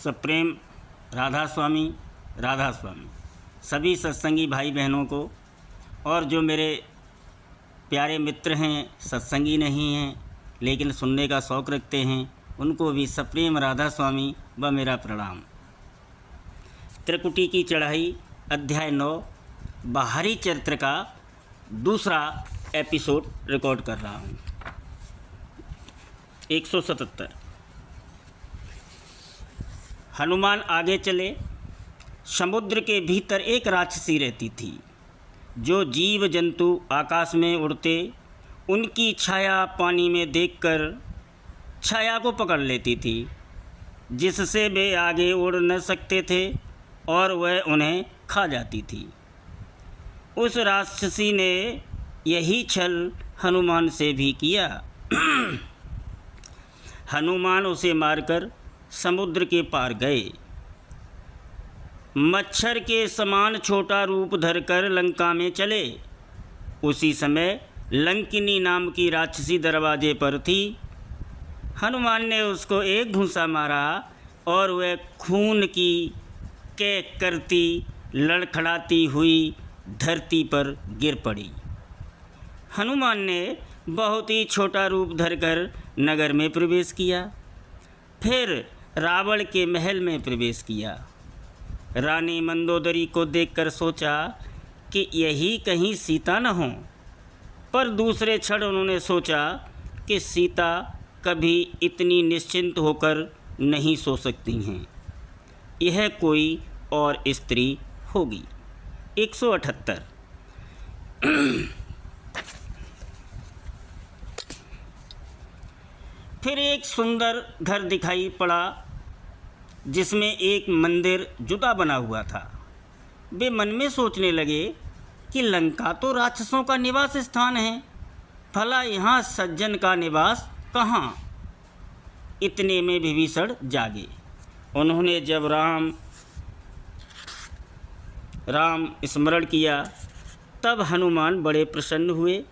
सप्रेम राधा स्वामी सभी सत्संगी भाई बहनों को और जो मेरे प्यारे मित्र हैं, सत्संगी नहीं हैं लेकिन सुनने का शौक़ रखते हैं, उनको भी सप्रेम राधा स्वामी व मेरा प्रणाम। त्रिकुटी की चढ़ाई अध्याय 9 बाहरी चरित्र का दूसरा एपिसोड रिकॉर्ड कर रहा हूँ। 177। हनुमान आगे चले। समुद्र के भीतर एक राक्षसी रहती थी, जो जीव जंतु आकाश में उड़ते उनकी छाया पानी में देखकर छाया को पकड़ लेती थी, जिससे वे आगे उड़ न सकते थे और वह उन्हें खा जाती थी। उस राक्षसी ने यही छल हनुमान से भी किया। हनुमान उसे मारकर समुद्र के पार गए। मच्छर के समान छोटा रूप धरकर लंका में चले। उसी समय लंकिनी नाम की राक्षसी दरवाजे पर थी। हनुमान ने उसको एक घूंसा मारा और वह खून की कैक करती लड़खड़ाती हुई धरती पर गिर पड़ी। हनुमान ने बहुत ही छोटा रूप धरकर नगर में प्रवेश किया, फिर रावण के महल में प्रवेश किया। रानी मंदोदरी को देखकर सोचा कि यही कहीं सीता न हो, पर दूसरे क्षण उन्होंने सोचा कि सीता कभी इतनी निश्चिंत होकर नहीं सो सकती हैं, यह कोई और स्त्री होगी। 178। फिर एक सुंदर घर दिखाई पड़ा, जिसमें एक मंदिर जुदा बना हुआ था। वे मन में सोचने लगे कि लंका तो राक्षसों का निवास स्थान है, भला यहाँ सज्जन का निवास कहाँ। इतने में विभीषण जागे। उन्होंने जब राम स्मरण किया तब हनुमान बड़े प्रसन्न हुए।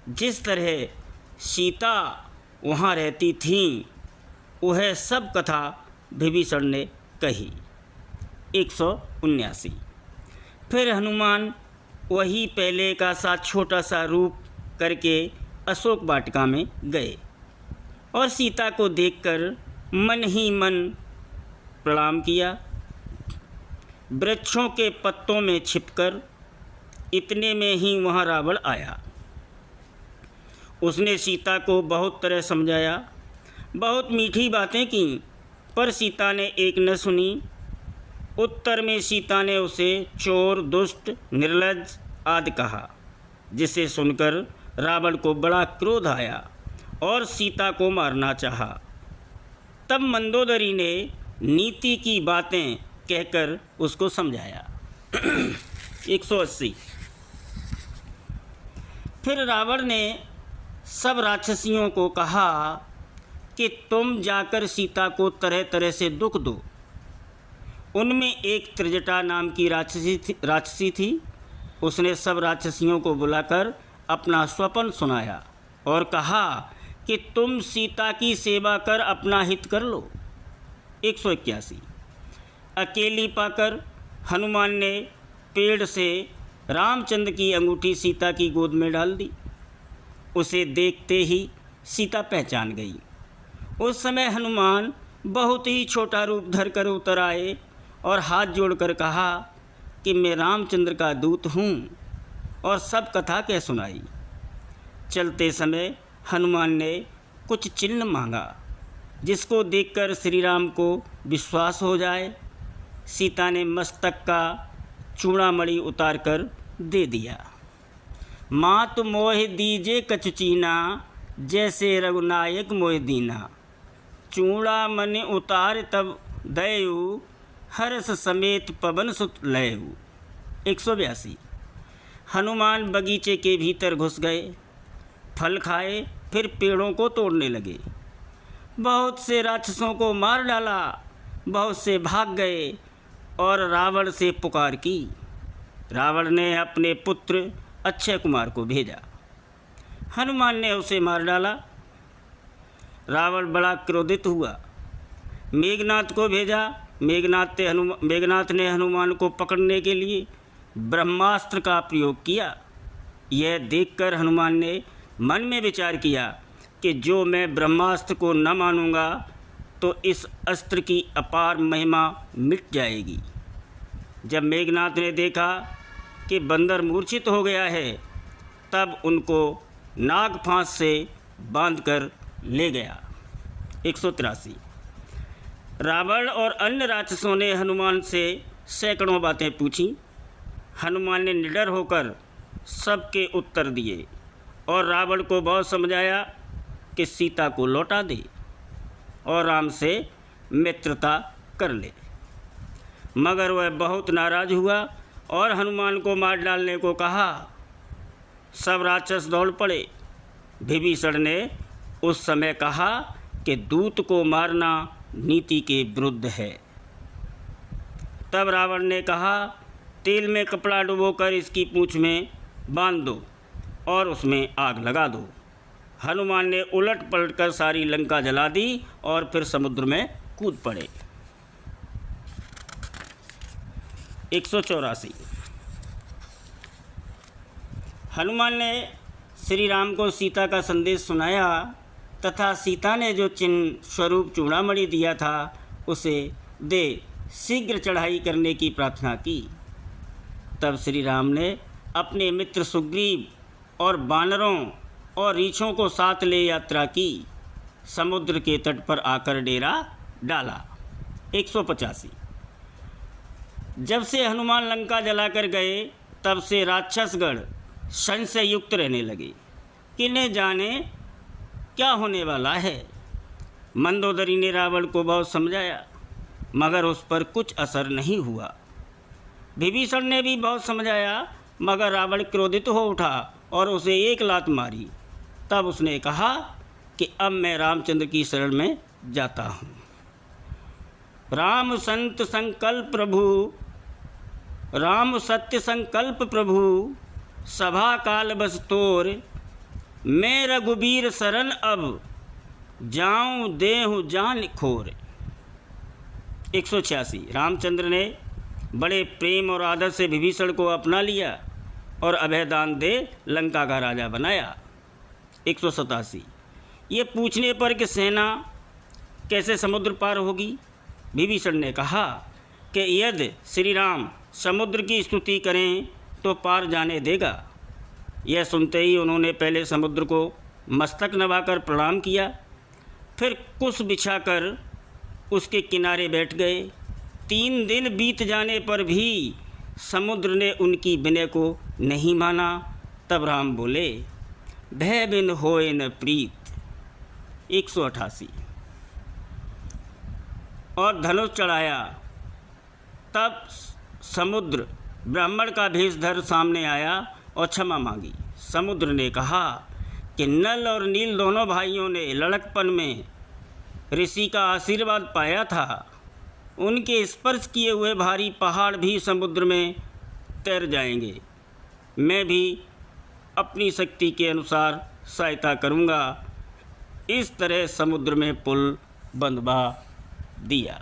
जिस तरह सीता वहाँ रहती थीं, वह सब कथा विभीषण ने कही। 179। फिर हनुमान वही पहले का सा छोटा सा रूप करके अशोक वाटिका में गए और सीता को देखकर मन ही मन प्रणाम किया। वृक्षों के पत्तों में छिपकर इतने में ही वहाँ रावण आया। उसने सीता को बहुत तरह समझाया, बहुत मीठी बातें की, पर सीता ने एक न सुनी। उत्तर में सीता ने उसे चोर, दुष्ट, निर्लज्ज आदि कहा, जिसे सुनकर रावण को बड़ा क्रोध आया और सीता को मारना चाहा। तब मंदोदरी ने नीति की बातें कहकर उसको समझाया। 180। फिर रावण ने सब राक्षसियों को कहा कि तुम जाकर सीता को तरह तरह से दुख दो। उनमें एक त्रिजटा नाम की राक्षसी थी। उसने सब राक्षसियों को बुलाकर अपना स्वप्न सुनाया और कहा कि तुम सीता की सेवा कर अपना हित कर लो। 181। अकेली पाकर हनुमान ने पेड़ से रामचंद्र की अंगूठी सीता की गोद में डाल दी। उसे देखते ही सीता पहचान गई। उस समय हनुमान बहुत ही छोटा रूप धरकर उतर आए और हाथ जोड़कर कहा कि मैं रामचंद्र का दूत हूँ, और सब कथा कह सुनाई। चलते समय हनुमान ने कुछ चिन्ह मांगा, जिसको देखकर श्री राम को विश्वास हो जाए। सीता ने मस्तक का चूड़ामणि उतार कर दे दिया। मात मोह दीजे कचुचीना, जैसे रघुनायक मोह दीना। चूड़ामणि उतार तब दयु, हर्ष समेत पवन सुत लयु। 182। हनुमान बगीचे के भीतर घुस गए, फल खाए, फिर पेड़ों को तोड़ने लगे। बहुत से राक्षसों को मार डाला, बहुत से भाग गए और रावण से पुकार की। रावण ने अपने पुत्र अक्षय कुमार को भेजा। हनुमान ने उसे मार डाला। रावण बड़ा क्रोधित हुआ, मेघनाथ को भेजा मेघनाथ ने हनुमान को पकड़ने के लिए ब्रह्मास्त्र का प्रयोग किया। यह देखकर हनुमान ने मन में विचार किया कि जो मैं ब्रह्मास्त्र को न मानूंगा तो इस अस्त्र की अपार महिमा मिट जाएगी। जब मेघनाथ ने देखा कि बंदर मूर्छित हो गया है, तब उनको नाग फांस से बांधकर ले गया। 183। रावण और अन्य राक्षसों ने हनुमान से सैकड़ों बातें पूछीं। हनुमान ने निडर होकर सबके उत्तर दिए और रावण को बहुत समझाया कि सीता को लौटा दे और राम से मित्रता कर ले, मगर वह बहुत नाराज़ हुआ और हनुमान को मार डालने को कहा। सब राक्षस दौड़ पड़े। विभीषण ने उस समय कहा कि दूत को मारना नीति के विरुद्ध है। तब रावण ने कहा, तेल में कपड़ा डुबोकर इसकी पूंछ में बांध दो और उसमें आग लगा दो। हनुमान ने उलट पलट कर सारी लंका जला दी और फिर समुद्र में कूद पड़े। 184। हनुमान ने श्री राम को सीता का संदेश सुनाया तथा सीता ने जो चिन्ह स्वरूप चूड़ामणि दिया था उसे दे शीघ्र चढ़ाई करने की प्रार्थना की। तब श्री राम ने अपने मित्र सुग्रीव और बानरों और रीछों को साथ ले यात्रा की। समुद्र के तट पर आकर डेरा डाला। 185। जब से हनुमान लंका जलाकर गए तब से राक्षसगण संशय युक्त रहने लगे कि न जाने क्या होने वाला है। मंदोदरी ने रावण को बहुत समझाया, मगर उस पर कुछ असर नहीं हुआ। विभीषण ने भी बहुत समझाया, मगर रावण क्रोधित हो उठा और उसे एक लात मारी। तब उसने कहा कि अब मैं रामचंद्र की शरण में जाता हूँ। राम संत संकल्प प्रभु, राम सत्य संकल्प प्रभु, सभा काल बस तोर, मैं रघुबीर शरण अब, जाऊँ देहु जान खोर। 186। रामचंद्र ने बड़े प्रेम और आदर से विभीषण को अपना लिया और अभयदान दे लंका का राजा बनाया। 187। ये पूछने पर कि सेना कैसे समुद्र पार होगी, विभीषण ने कहा कि यदि श्री राम समुद्र की स्तुति करें तो पार जाने देगा। यह सुनते ही उन्होंने पहले समुद्र को मस्तक नवाकर प्रणाम किया, फिर कुश बिछाकर उसके किनारे बैठ गए। 3 दिन बीत जाने पर भी समुद्र ने उनकी विनय को नहीं माना। तब राम बोले, भय बिन होए न प्रीत। 188। और धनुष चढ़ाया। तब समुद्र ब्राह्मण का भेष धर सामने आया और क्षमा मांगी। समुद्र ने कहा कि नल और नील दोनों भाइयों ने लड़कपन में ऋषि का आशीर्वाद पाया था। उनके स्पर्श किए हुए भारी पहाड़ भी समुद्र में तैर जाएंगे। मैं भी अपनी शक्ति के अनुसार सहायता करूँगा। इस तरह समुद्र में पुल बंधवा दिया।